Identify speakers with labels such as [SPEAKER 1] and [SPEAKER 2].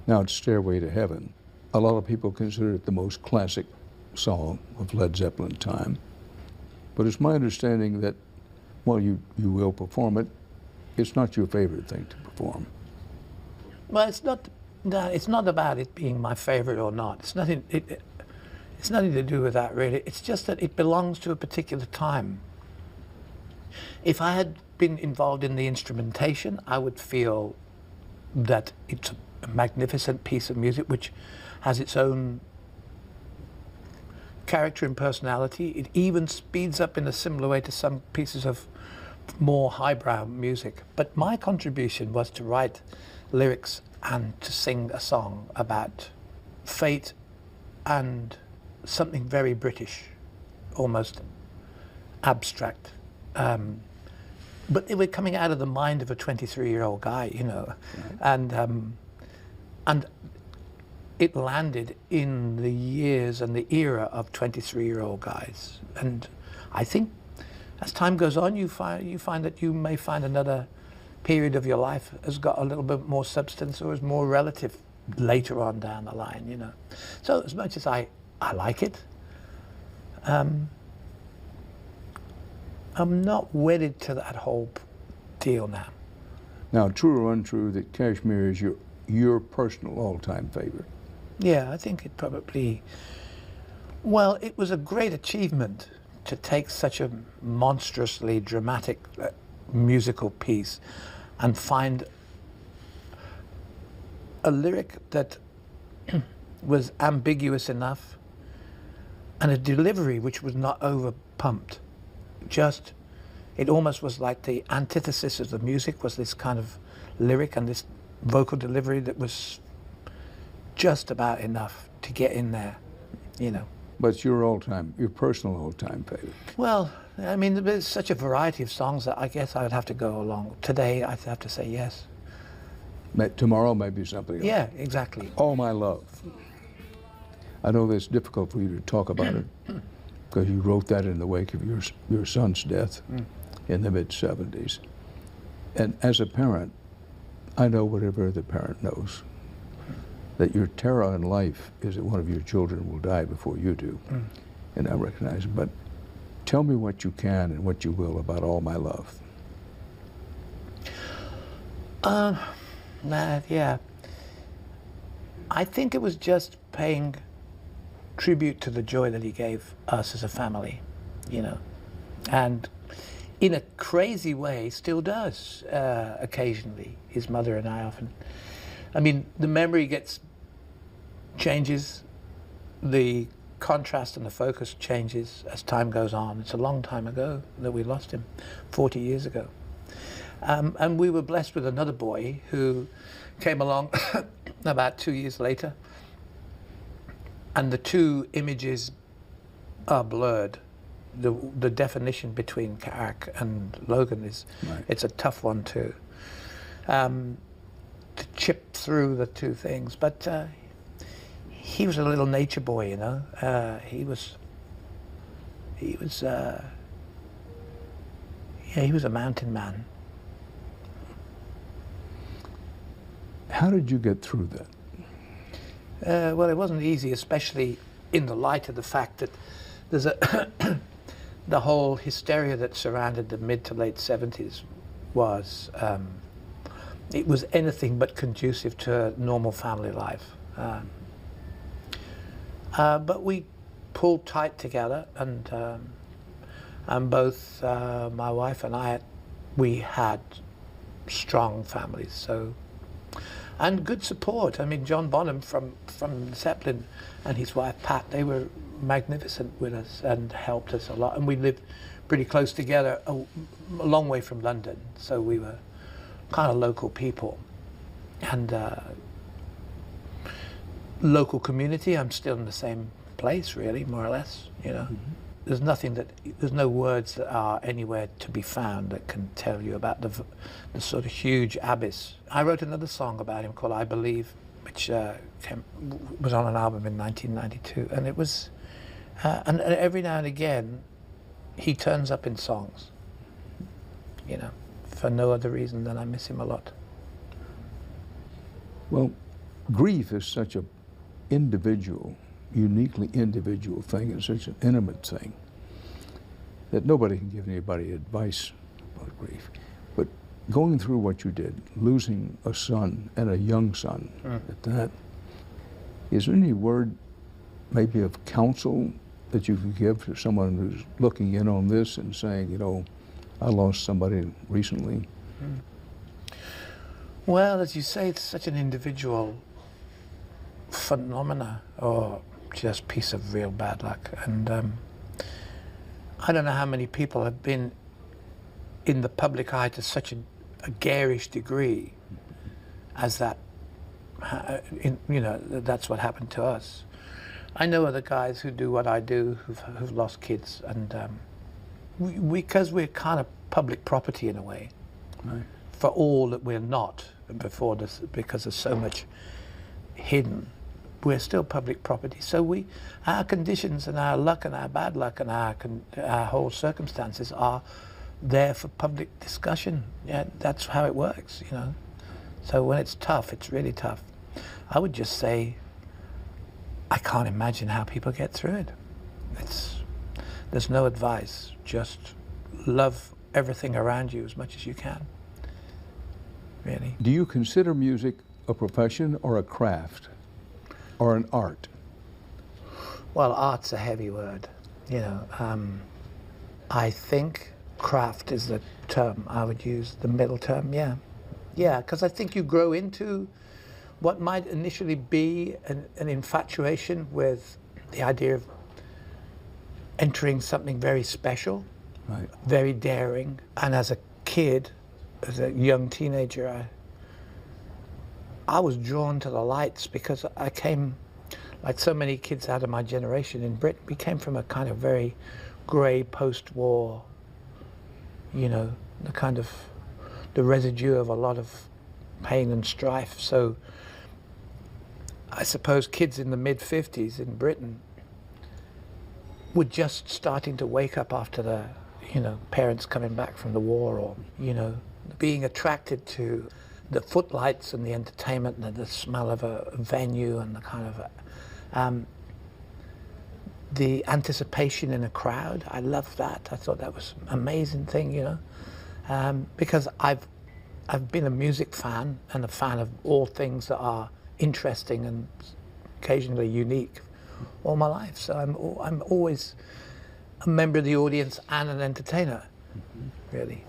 [SPEAKER 1] Now, it's Stairway to Heaven. A lot of people consider it the most classic song of Led Zeppelin time. But it's my understanding that, while you will perform it, it's not your favorite thing to perform.
[SPEAKER 2] Well, it's not. No, it's not about it being my favorite or not. It's nothing. It's nothing to do with that, really. It's just that it belongs to a particular time. If I had been involved in the instrumentation, I would feel that it's a magnificent piece of music which has its own character and personality. It even speeds up in a similar way to some pieces of more highbrow music. But my contribution was to write lyrics and to sing a song about fate and something very British, almost abstract. But they were coming out of the mind of a 23-year-old guy, you know, right. And it landed in the years and the era of 23-year-old guys. And I think as time goes on, you find that you may find another period of your life has got a little bit more substance or is more relative later on down the line, you know. So as much as I like it, I'm not wedded to that whole deal now.
[SPEAKER 1] Now, true or untrue that Kashmir is your personal all-time favorite?
[SPEAKER 2] Yeah, I think it probably, well, it was a great achievement to take such a monstrously dramatic musical piece and find a lyric that was ambiguous enough and a delivery which was not over-pumped. Just, it almost was like the antithesis of the music was this kind of lyric and this vocal delivery that was just about enough to get in there, you know.
[SPEAKER 1] But it's your personal all-time favorite.
[SPEAKER 2] Well, I mean, there's such a variety of songs that I guess I would have to go along. Today, I'd have to say yes.
[SPEAKER 1] Tomorrow may be something else.
[SPEAKER 2] Yeah, exactly.
[SPEAKER 1] All My Love. I know it's difficult for you to talk about it because you wrote that in the wake of your son's death in the mid-70s. And as a parent, I know what every other parent knows, that your terror in life is that one of your children will die before you do. And I recognize it. But tell me what you can and what you will about All My Love.
[SPEAKER 2] Yeah. I think it was just paying tribute to the joy that he gave us as a family, you know. And in a crazy way, still does occasionally. His mother and I often, I mean, the memory changes, the contrast and the focus changes as time goes on. It's a long time ago that we lost him, 40 years ago. And we were blessed with another boy who came along about 2 years later. And the two images are blurred. The definition between Karac and Logan is, right. It's a tough one to chip through the two things. But he was a little nature boy, you know. He was a mountain man.
[SPEAKER 1] How did you get through that?
[SPEAKER 2] Well, it wasn't easy, especially in the light of the fact that there's the whole hysteria that surrounded the mid to late 70s was, it was anything but conducive to normal family life. But we pulled tight together, and both my wife and I, we had strong families, so. And good support. I mean, John Bonham from Zeppelin and his wife Pat, they were magnificent with us and helped us a lot. And we lived pretty close together, a long way from London, so we were kind of local people. And local community, I'm still in the same place, really, more or less, you know. There's no words that are anywhere to be found that can tell you about the sort of huge abyss. I wrote another song about him called I Believe, which was on an album in 1992. And it was, and every now and again, he turns up in songs, you know, for no other reason than I miss him a lot.
[SPEAKER 1] Well, grief is such a individual, uniquely individual thing. It's such an intimate thing that nobody can give anybody advice about grief. But going through what you did, losing a son and a young son at that, is there any word maybe of counsel that you could give to someone who's looking in on this and saying, you know, I lost somebody recently?
[SPEAKER 2] Well, as you say, it's such an individual phenomena, or just piece of real bad luck. And I don't know how many people have been in the public eye to such a garish degree as that. You know, that's what happened to us. I know other guys who do what I do, who've lost kids, and because we're kind of public property in a way,
[SPEAKER 1] Right.
[SPEAKER 2] for all that we're not before this, because there's so much hidden, we're still public property. So our conditions and our luck and our bad luck and our whole circumstances are there for public discussion. Yeah, that's how it works, you know. So when it's tough, it's really tough. I would just say, I can't imagine how people get through it. There's no advice. Just love everything around you as much as you can. Really.
[SPEAKER 1] Do you consider music a profession or a craft or an art?
[SPEAKER 2] Well, art's a heavy word, you know. I think craft is the term I would use, the middle term, yeah. Yeah, because I think you grow into what might initially be an infatuation with the idea of entering something very special,
[SPEAKER 1] Right.
[SPEAKER 2] very daring. And as a kid, as a young teenager, I was drawn to the lights because I came, like so many kids out of my generation in Britain, we came from a kind of very grey post-war, you know, the residue of a lot of pain and strife. So I suppose kids in the mid-50s in Britain were just starting to wake up after the, you know, parents coming back from the war, or, you know, being attracted to the footlights and the entertainment and the smell of a venue and the kind of the anticipation in a crowd. I loved that. I thought that was an amazing thing, you know, because I've been a music fan and a fan of all things that are interesting and occasionally unique all my life. So I'm always a member of the audience and an entertainer, really.